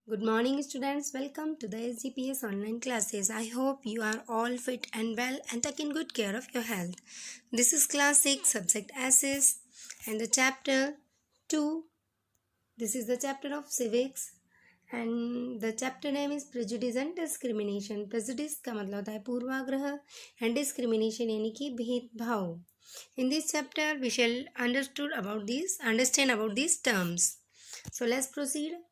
Good morning, students. Welcome to the SGPS online classes. I hope you are all fit and well and taking good care of your health. This is class 6, subject Assess, and the chapter 2. This is the chapter of civics, and the chapter name is prejudice and discrimination. Prejudice का मतलब होता है पूर्वाग्रह and discrimination यानी कि भेदभाव. In this chapter, we shall understand about these terms. So let's proceed.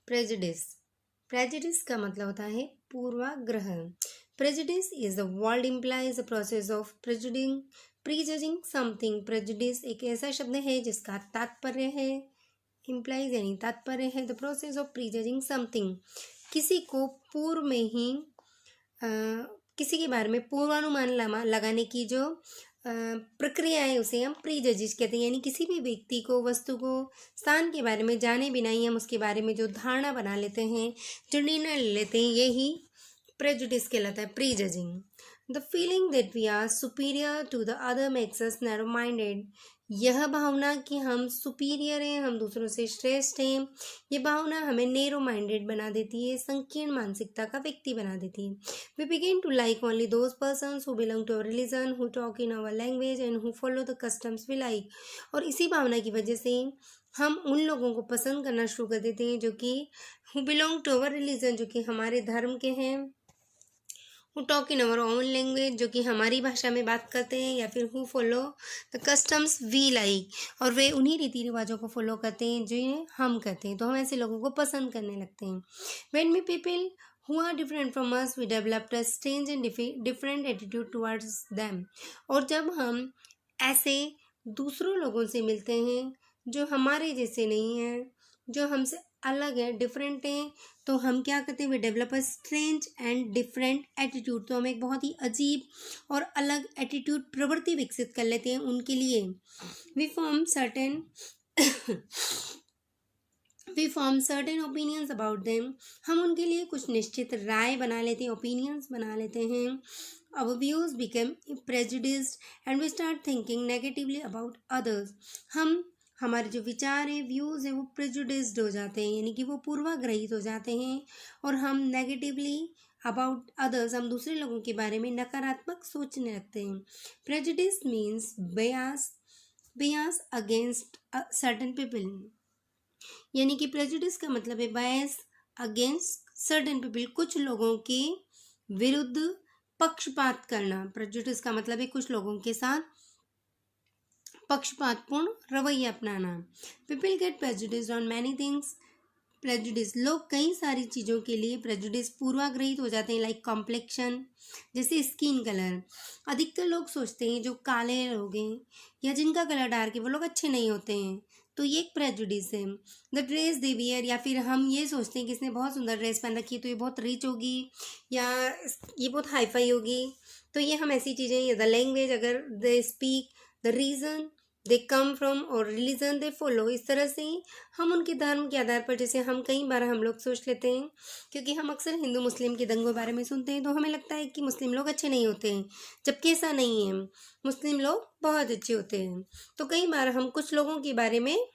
Prejudice का मतलब होता है पूर्वाग्रह. Prejudice is the word implies the process of prejudging something. Prejudice एक ऐसा शब्द है जिसका तात्पर्य है इम्प्लाइज यानी तात्पर्य है the process of prejudging something. किसी को पूर्व में ही किसी के बारे में पूर्वानुमान लगाने की जो प्रक्रिया है उसे हम प्रीजजिज कहते हैं. यानी किसी भी व्यक्ति को, वस्तु को, स्थान के बारे में जाने बिना ही हम उसके बारे में जो धारणा बना लेते हैं, जो निर्णय ले लेते हैं, यही प्रेजुडिस कहलाता है, prejudging. The feeling that we are superior to the other makes us narrow minded. यह भावना कि हम सुपीरियर हैं, हम दूसरों से श्रेष्ठ हैं, ये भावना हमें नैरो माइंडेड बना देती है, संकीर्ण मानसिकता का व्यक्ति बना देती है. We begin to like only those persons who belong to our religion, who talk in our language and who follow the customs we like. और इसी भावना की वजह से हम उन लोगों को पसंद करना शुरू कर देते हैं जो कि who belong to our religion, जो कि हमारे धर्म के हैं, who talk in our own language, जो कि हमारी भाषा में बात करते हैं, या फिर who follow the customs we like, और वे उन्हीं रीति रिवाजों को फॉलो करते हैं जो हम करते हैं. तो हम ऐसे लोगों को पसंद करने लगते हैं. When we people who are different from us, we developed a strange and different attitude towards them. और जब हम ऐसे दूसरों लोगों से मिलते हैं जो हमारे जैसे नहीं हैं, जो हमसे अलग है, डिफरेंट हैं, तो हम क्या करते हैं, we develop a strange and different attitude. तो हम एक बहुत ही अजीब और अलग एटीट्यूड, प्रवृत्ति विकसित कर लेते हैं उनके लिए. We form certain opinions about them. हम उनके लिए कुछ निश्चित राय बना लेते हैं, ओपिनियंस बना लेते हैं. Our views become prejudiced and we start thinking negatively about others. हमारे जो विचार हैं, व्यूज़ हैं, वो प्रेजुडिस्ड हो जाते हैं, यानी कि वो पूर्वाग्रहित हो जाते हैं, और हम नेगेटिवली अबाउट अदर्स, हम दूसरे लोगों के बारे में नकारात्मक सोचने लगते हैं. Prejudice means bias against certain people. यानी कि प्रेजुडिस का मतलब है बायस अगेंस्ट सर्टेन पीपल, कुछ लोगों के विरुद्ध पक्षपात करना. प्रेजुडिस का मतलब है कुछ लोगों के साथ पक्षपातपूर्ण रवैया अपनाना. People get prejudiced on many things. Prejudice, लोग कई सारी चीज़ों के लिए प्रेजुडिस पूर्वाग्रहित हो जाते हैं, लाइक कॉम्प्लेक्शन, जैसे स्किन कलर. अधिकतर लोग सोचते हैं जो काले लोग हैं या जिनका कलर डार्क है वो लोग अच्छे नहीं होते हैं, तो ये एक प्रेजुडिस है. द ड्रेस दे वियर, या फिर हम ये सोचते हैं कि इसने बहुत सुंदर ड्रेस पहन रखी है तो ये बहुत रिच होगी या ये बहुत हाई फाई होगी, तो ये हम ऐसी चीज़ें. द लैंग्वेज, अगर they speak, the reason they come from और रिलीजन दे फॉलो. इस तरह से हम उनके धर्म के आधार पर, जैसे हम कई बार हम लोग सोच लेते हैं, क्योंकि हम अक्सर हिंदू मुस्लिम के दंगों के बारे में सुनते हैं, तो हमें लगता है कि मुस्लिम लोग अच्छे नहीं होते हैं, जबकि ऐसा नहीं है, मुस्लिम लोग बहुत अच्छे होते हैं. तो कई बार हम कुछ लोगों के बारे में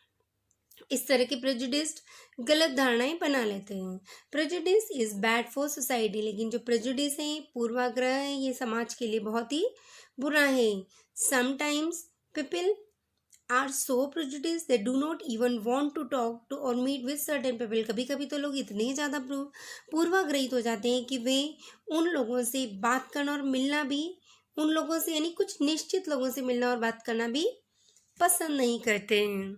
इस तरह की प्रेजुडिस्ड गलत धारणाएं बना लेते हैं. Prejudice is bad for society. लेकिन जो प्रेजुडिस है, पूर्वाग्रह है, ये समाज के लिए बहुत ही बुरा है. Sometimes people are so prejudiced they do not even want to talk to or meet with certain people. कभी कभी तो लोग इतने ज़्यादा पूर्वाग्रहित हो जाते हैं कि वे उन लोगों से बात करना और मिलना भी, उन लोगों से यानी कुछ निश्चित लोगों से मिलना और बात करना भी पसंद नहीं करते हैं.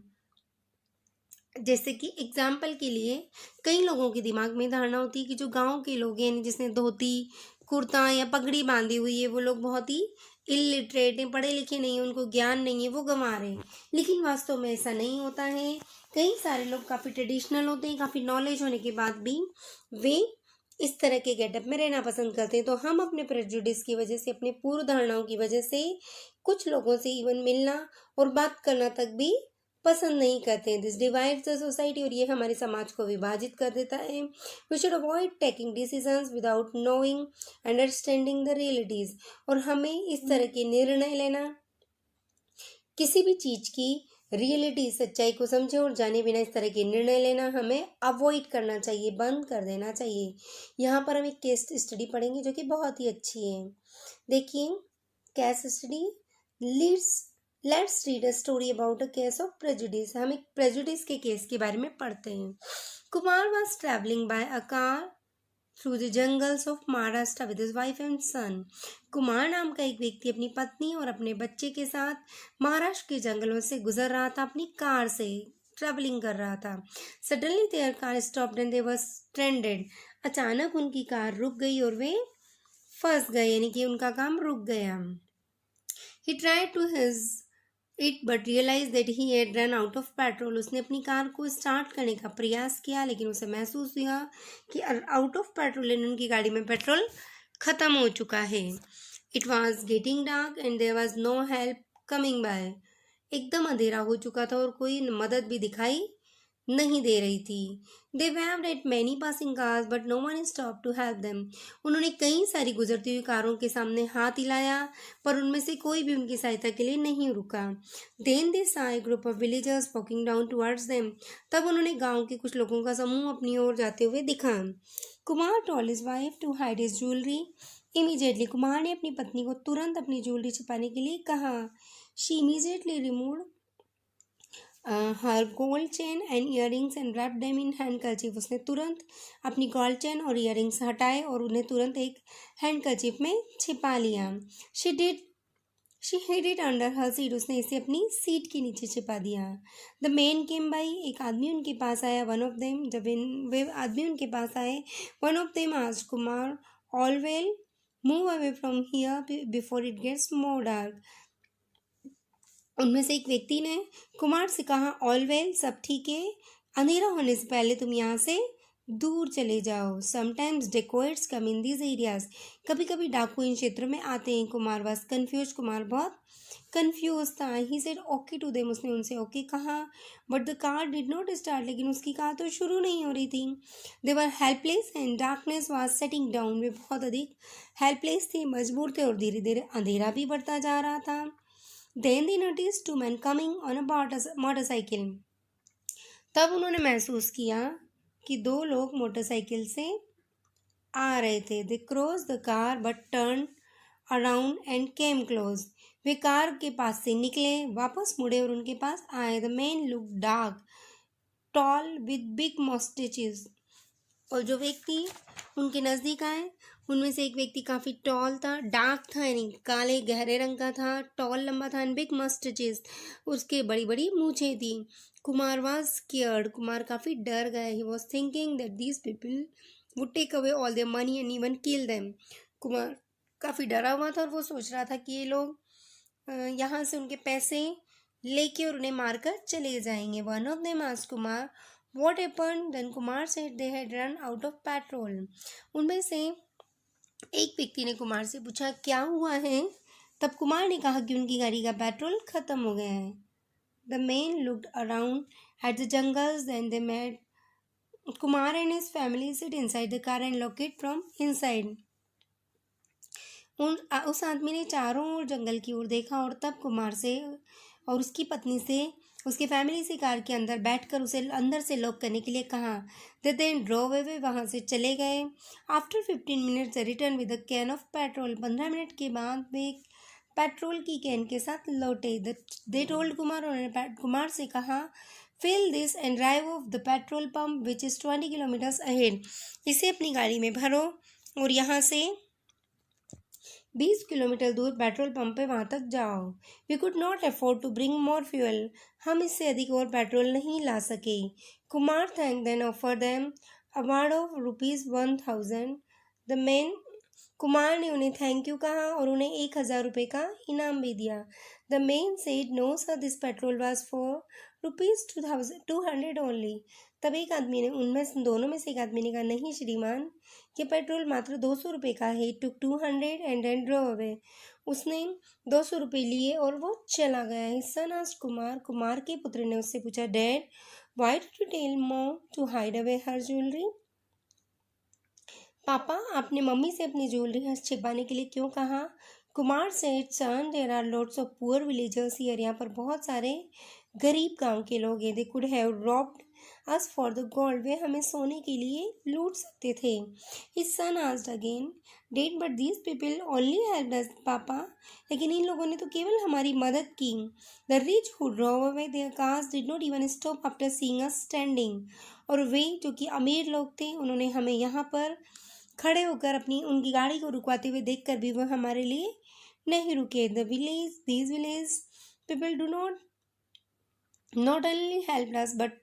जैसे कि एग्जाम्पल के लिए, कई लोगों के दिमाग में धारणा होती है कि जो गांव के लोग हैं, जिसने धोती कुर्ता या पगड़ी बांधी हुई है, वो लोग बहुत ही इलिटरेट हैं, पढ़े लिखे नहीं हैं, उनको ज्ञान नहीं है, वो गंवार हैं. लेकिन वास्तव में ऐसा नहीं होता है. कई सारे लोग काफ़ी ट्रेडिशनल होते हैं, काफ़ी नॉलेज होने के बाद भी वे इस तरह के गेटअप में रहना पसंद करते हैं. तो हम अपने प्रेजुडिस की वजह से, अपने पूर्व धारणाओं की वजह से कुछ लोगों से इवन मिलना और बात करना तक भी पसंद नहीं करते हैं. दिस डिवाइड्स द सोसाइटी, और ये हमारे समाज को विभाजित कर देता है. We should avoid taking decisions without knowing understanding the realities. और हमें इस तरह के निर्णय लेना, किसी भी चीज़ की रियलिटी सच्चाई को समझे और जाने बिना इस तरह के निर्णय लेना हमें अवॉइड करना चाहिए, बंद कर देना चाहिए। यहाँ पर हम एक केस स्टडी पढ़ेंगे जो कि बहुत ही अच्छी है। देखिए case study leads let's read a story about a case of prejudice. हम एक प्रेजुडिस के केस के बारे में पढ़ते हैं। Kumar was travelling by a car through the jungles of Maharashtra with his wife and son. Kumar नाम का एक व्यक्ति अपनी पत्नी और अपने बच्चे के साथ महाराष्ट्र के जंगलों से गुजर रहा था, अपनी कार से ट्रेवलिंग कर रहा था। Suddenly their car stopped and they were stranded. अचानक उनकी कार रुक गई और वे फंस गए, यानी कि उनका काम रुक गया। He tried to his it but realized that he had run out of petrol. उसने अपनी कार को स्टार्ट करने का प्रयास किया लेकिन उसे महसूस हुआ कि आउट ऑफ पेट्रोल, उनकी गाड़ी में पेट्रोल खत्म हो चुका है। It was getting dark and there was no help coming by. एकदम अंधेरा हो चुका था और कोई मदद भी दिखाई नहीं दे रही थी। They waved at many passing cars but no one stopped to help them. उन्होंने कई सारी गुजरती हुई कारों के सामने हाथ हिलाया पर उनमें से कोई भी उनकी सहायता के लिए नहीं रुका। Then they saw a group of villagers walking down towards them. तब उन्होंने गांव के कुछ लोगों का समूह अपनी ओर जाते हुए दिखा। Kumar told his wife to hide his jewelry. Immediately Kumar ने अपनी पत्नी को तुरंत अपनी ज्वेलरी छिपाने के लिए कहा। She immediately removed her gold chain and earrings and wrap them in handkerchief. उसने तुरंत अपनी गोल्ड चेन और ईयरिंग्स हटाए और उन्हें तुरंत एक हैंडकरचीफ में छिपा लिया। She hid it under her seat. उसने इसे अपनी सीट के नीचे छिपा दिया। The man came by. एक आदमी उनके पास आया। वन ऑफ देम जब वे आदमी उनके पास आए, one of them asked Kumar all well, move away from here before it gets more dark. उनमें से एक व्यक्ति ने कुमार से कहा ऑल वेल, सब ठीक है, अंधेरा होने से पहले तुम यहाँ से दूर चले जाओ। Sometimes dacoits come in this areas. कभी कभी डाकू इन क्षेत्रों में आते हैं। Kumar was confuse. कुमार बहुत कंफ्यूज था। He said okay to them. उसने उनसे ओके कहा but the car did not start. लेकिन उसकी कार तो शुरू नहीं हो रही थी। They were helpless and darkness was setting down. वे बहुत अधिक हेल्पलेस थे, मजबूर थे और धीरे धीरे अंधेरा भी बढ़ता जा रहा था। Then they noticed two men coming on a motorcycle. तब उन्होंने महसूस किया कि दो लोग मोटरसाइकिल से आ रहे थे। They crossed the car but turned around and came close. Way car के पास से निकले, वापस मुड़े और उनके पास आए। The man looked dark, tall with big mustaches. और जो व्यक्ति उनके नज़दीक आए उनमें से एक व्यक्ति काफ़ी टॉल था, डार्क था, यानी काले गहरे रंग का था, टॉल लंबा था, एंड बिग मस्टचेस, उसके बड़ी बड़ी मूछें थी। Kumar was scared. कुमार काफ़ी डर गया। He was thinking that these people would take away all their money and even kill them. Kumar काफ़ी डरा हुआ था और वो सोच रहा था कि ये लोग यहाँ से उनके पैसे लेके और उन्हें मारकर चले जाएंगे। One of them asked Kumar what happened. Then Kumar said they had run out of petrol. उनमें से एक व्यक्ति ने कुमार से पूछा क्या हुआ है। तब कुमार ने कहा कि उनकी गाड़ी का पेट्रोल खत्म हो गया है। The man looked around at the jungles and they made Kumar and his family sit inside the car and lock it from inside. उस आदमी ने चारों ओर जंगल की ओर देखा और तब कुमार से और उसकी पत्नी से, उसकी फैमिली से कार के अंदर बैठकर उसे अंदर से लॉक करने के लिए कहा। They then drove away. वहाँ से चले गए। After 15 minutes return with a can of petrol. 15 minute के बाद वे पेट्रोल की कैन के साथ लौटे। They told Kumar. उन्होंने कुमार से कहा fill this and drive off the petrol pump which is 20 kilometres ahead. इसे अपनी गाड़ी में भरो और यहाँ से 20 किलोमीटर दूर पेट्रोल पंप पे वहाँ तक जाओ। We could not afford to bring more fuel. हम इससे अधिक और पेट्रोल नहीं ला सके। Kumar thank then offer them award of ₹1000। The man Kumar ने उन्हें थैंक यू कहा और उन्हें 1000 रुपये का इनाम भी दिया। The man said no sir this petrol was for ₹200 only. तब एक आदमी ने उनमें दोनों में से एक आदमी ने कहा नहीं श्रीमान, ये पेट्रोल मात्र 200 रुपये का है। Took 200 and then drove away. उसने 200 रुपये लिए और वो चला गया। His son asked Kumar. Kumar के पुत्र ने उससे पूछा dad why did you tell mom to hide away her jewellery. पापा आपने मम्मी से अपनी ज्वेलरी छिपाने के लिए क्यों कहा। Kumar said son there are lots of poor villagers here. यहाँ पर बहुत सारे गरीब गांव के लोग हैं, they could have robbed us for the gold, वे हमें सोने के लिए लूट सकते थे। His son asked again, did but these people only help us papa, लेकिन इन लोगों ने तो केवल हमारी मदद की। The rich who drove away their cars did not even stop after seeing us standing, और वे जो कि अमीर लोग थे उन्होंने हमें यहाँ पर खड़े होकर अपनी उनकी गाड़ी को रुकवाते हुए देखकर भी वह हमारे लिए नहीं रुके। The village these village people do not only helped us but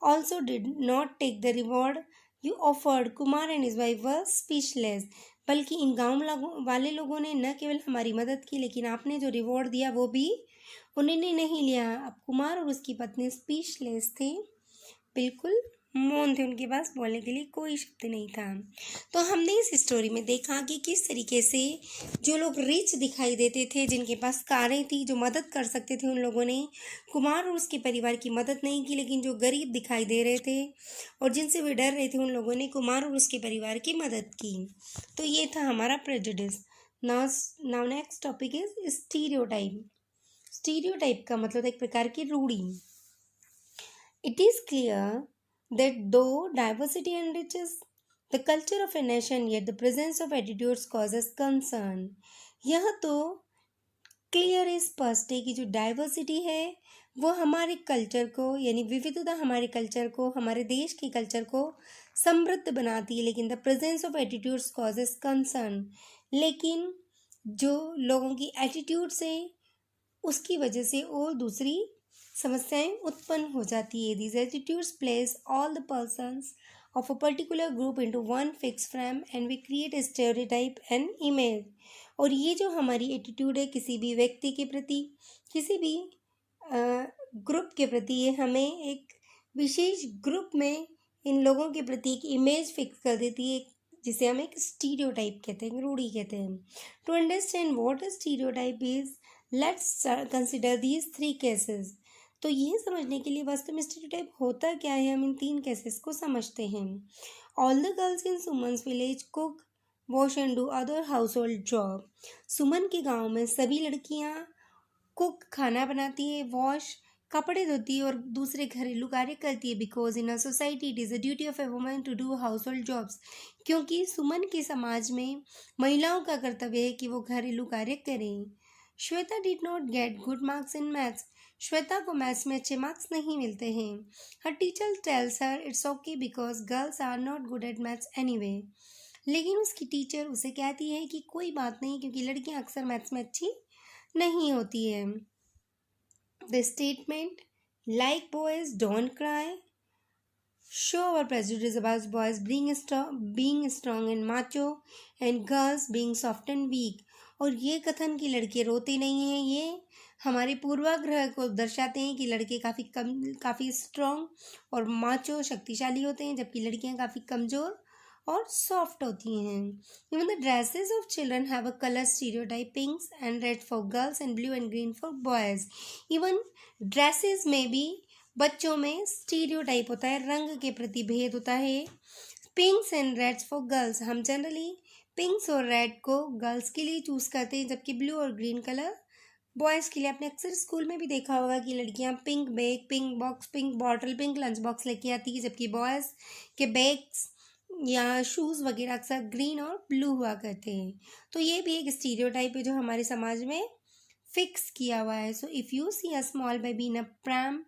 also did not take the reward you offered. Kumar and his wife were speechless. बल्कि इन गांव वाले लोगों ने न केवल हमारी मदद की, लेकिन आपने जो रिवॉर्ड दिया वो भी उन्होंने नहीं लिया। अब कुमार और उसकी पत्नी स्पीचलेस थे, बिल्कुल मौन थे, उनके पास बोलने के लिए कोई शब्द नहीं था। तो हमने इस स्टोरी में देखा कि किस तरीके से जो लोग रिच दिखाई देते थे, जिनके पास कारें थी, जो मदद कर सकते थे, उन लोगों ने कुमार और उसके परिवार की मदद नहीं की, लेकिन जो गरीब दिखाई दे रहे थे और जिनसे वे डर रहे थे, उन लोगों ने कुमार और उसके परिवार की मदद की। तो ये था हमारा prejudice. Now next topic is stereotype. Stereotype का मतलब एक प्रकार की रूढ़ी। It is clear that though diversity enriches the culture of a nation, yet the presence of attitudes causes concern. यह तो क्लियर है, स्पष्ट है कि जो डाइवर्सिटी है वो हमारे कल्चर को, यानी विविधता हमारे कल्चर को, हमारे देश के कल्चर को समृद्ध बनाती है, लेकिन the presence of attitudes causes concern, लेकिन जो लोगों की एटीट्यूड्स है उसकी वजह से और दूसरी समस्याएं उत्पन्न हो जाती है। These attitudes place all the persons of a particular group into one fixed frame and we create a stereotype and image. और ये जो हमारी एटीट्यूड है किसी भी व्यक्ति के प्रति, किसी भी ग्रुप के प्रति, ये हमें एक विशेष ग्रुप में इन लोगों के प्रति एक इमेज फिक्स कर देती है, जिसे हम एक स्टीरियोटाइप कहते हैं, रूढ़ी कहते हैं। To understand what a stereotype is, let's consider these 3 cases. तो यह समझने के लिए वास्तव में स्टीरियोटाइप होता क्या है, हम इन 3 केसेस को समझते हैं। All the girls in Suman's village cook, wash and do other household job. Suman के गांव में सभी लड़कियां कुक खाना बनाती है, वॉश कपड़े धोती है और दूसरे घरेलू कार्य करती है। Because in a society it is a duty of a woman to do household jobs, क्योंकि सुमन के समाज में महिलाओं का कर्तव्य है कि वो घरेलू कार्य करें। Shweta did not get good marks in maths, Shweta को मैथ्स में अच्छे मार्क्स नहीं मिलते हैं। Her teacher tells her it's okay because girls are not good at maths anyway, लेकिन उसकी टीचर उसे कहती है कि कोई बात नहीं, क्योंकि लड़कियां अक्सर मैथ्स में अच्छी नहीं होती है। The statement like boys don't cry show our prejudice about boys being strong and macho and girls being soft and weak. और ये कथन कि लड़के रोते नहीं हैं, ये हमारे पूर्वाग्रह को दर्शाते हैं कि लड़के काफ़ी स्ट्रॉन्ग और माचो शक्तिशाली होते हैं, जबकि लड़कियां काफ़ी कमज़ोर और सॉफ्ट होती हैं। Even the dresses of children have a colour stereotype, पिंक्स and red for girls and blue and green for boys. Even dresses में भी बच्चों में स्टीरियोटाइप होता है, रंग के प्रति भेद होता है। Pinks and reds for girls, हम जनरली पिंक्स और रेड को गर्ल्स के लिए चूज़ करते हैं, जबकि ब्लू और ग्रीन कलर बॉयज़ के लिए। आपने अक्सर स्कूल में भी देखा होगा कि लड़कियां pink bag, pink box, pink bottle, pink lunch box लेके आती है, जबकि बॉयज़ के बैग्स या शूज़ वगैरह अक्सर ग्रीन और ब्लू हुआ करते हैं। तो ये भी एक स्टीरियोटाइप है जो हमारे समाज में फिक्स किया हुआ है। So if you see a small baby in a pram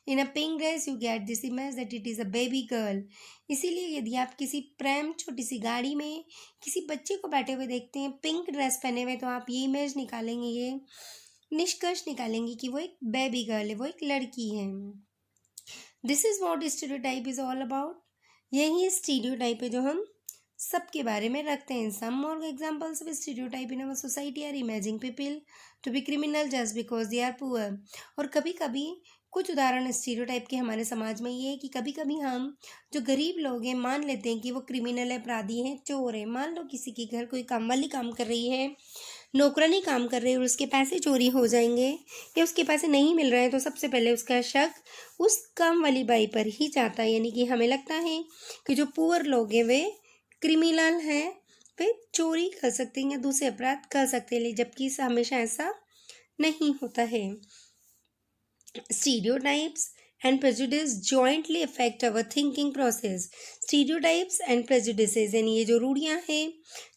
in a pink dress, you get this image that it is a baby girl. इसीलिए यदि आप किसी प्रैम, छोटी सी गाड़ी में किसी बच्चे को बैठे हुए देखते हैं पिंक ड्रेस पहने हुए, तो आप ये इमेज निकालेंगे, ये निष्कर्ष निकालेंगे कि वो एक बेबी गर्ल है, वो एक लड़की है। This is what stereotype is all about. यही स्टीरियोटाइप है जो हम सबके बारे में रखते हैं। Some more examples of stereotype in our society are imaging people to be criminal just because they are poor. और कभी कभी कुछ उदाहरण स्टीरियोटाइप के हमारे समाज में ये है कि कभी कभी हम जो गरीब लोग हैं मान लेते हैं कि वो क्रिमिनल है, अपराधी हैं, चोर है। मान लो किसी के घर कोई काम वाली काम कर रही है, नौकरानी काम कर रही है और उसके पैसे चोरी हो जाएंगे या उसके पैसे नहीं मिल रहे हैं, तो सबसे पहले उसका शक उस काम वाली बाई पर ही जाता है। यानी कि हमें लगता है कि जो पुअर लोग हैं वे क्रिमिनल हैं, वे चोरी कर सकते हैं या दूसरे अपराध कर सकते हैं, जबकि हमेशा ऐसा नहीं होता है। Stereotypes and prejudice jointly affect our thinking process. Stereotypes and prejudices यानी ये जो रूढ़ियाँ हैं,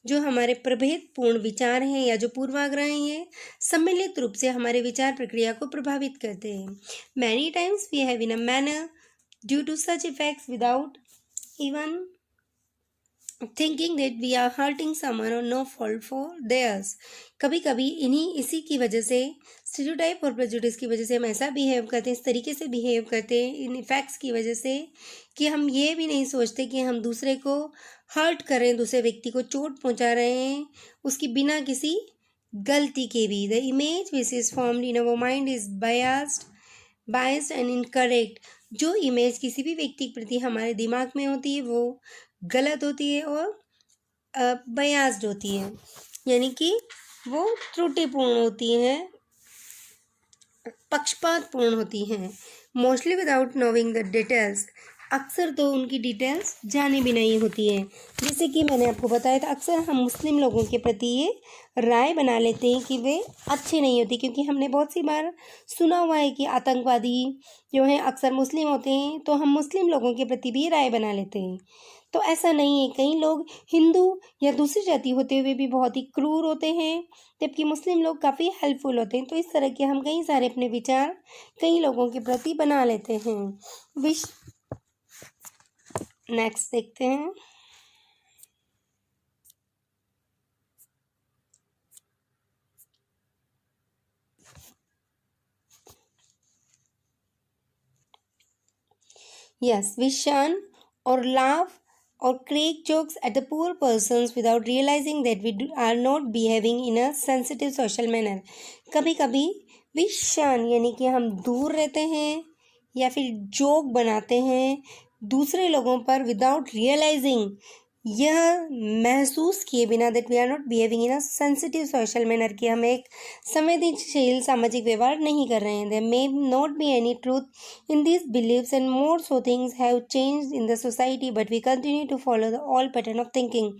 जो हमारे प्रभेदपूर्ण विचार हैं या जो पूर्वाग्रह हैं, सम्मिलित रूप से हमारे विचार प्रक्रिया को प्रभावित करते हैं. Many times we have in a manner due to such effects without even thinking that we are hurting someone or no fault for theirs. कभी कभी इसी की वजह से, स्टीरियोटाइप और प्रेजुडिस की वजह से हम ऐसा बिहेव करते हैं, इस तरीके से बिहेव करते हैं इन इफेक्ट्स की वजह से कि हम ये भी नहीं सोचते कि हम दूसरे को हर्ट कर रहे हैं, दूसरे व्यक्ति को चोट पहुंचा रहे हैं उसकी बिना किसी गलती के भी. The image which is formed in our mind is biased and incorrect. जो इमेज किसी भी व्यक्ति के प्रति हमारे दिमाग में होती है वो गलत होती है और बयास्ड होती है, यानी कि वो त्रुटिपूर्ण होती हैं, पक्षपातपूर्ण होती हैं. Mostly without knowing the details. अक्सर तो उनकी डिटेल्स जानी भी नहीं होती है. जैसे कि मैंने आपको बताया था, अक्सर हम मुस्लिम लोगों के प्रति ये राय बना लेते हैं कि वे अच्छे नहीं होते, क्योंकि हमने बहुत सी बार सुना हुआ है कि आतंकवादी जो हैं अक्सर मुस्लिम होते हैं, तो हम मुस्लिम लोगों के प्रति भी राय बना लेते हैं. तो ऐसा नहीं है. कई लोग हिंदू या दूसरी जाति होते हुए भी बहुत ही क्रूर होते हैं, जबकि मुस्लिम लोग काफ़ी हेल्पफुल होते हैं. तो इस तरह के हम कई सारे अपने विचार कई लोगों के प्रति बना लेते हैं. नेक्स्ट देखते हैं. Yes, we shun or laugh or crack jokes at the poor persons without realizing that we are not behaving in a sensitive social manner. कभी कभी we shun यानी कि हम दूर रहते हैं या फिर जोक बनाते हैं दूसरे लोगों पर विदाउट रियलाइजिंग, यह महसूस किए बिना that we are not behaving in a sensitive social manner, कि हम एक संवेदनशील सामाजिक व्यवहार नहीं कर रहे हैं. There may not be any truth in this beliefs and more so things have changed in the society but we continue to follow the old pattern of thinking.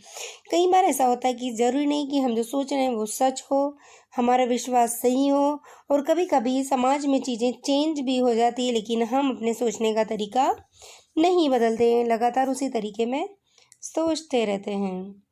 कई बार ऐसा होता है कि ज़रूरी नहीं कि हम जो सोच रहे हैं वो सच हो, हमारा विश्वास सही हो, और कभी कभी समाज में चीज़ें चेंज भी हो जाती है, लेकिन हम अपने सोचने का तरीका नहीं बदलते हैं, लगातार उसी तरीके में सोचते रहते हैं.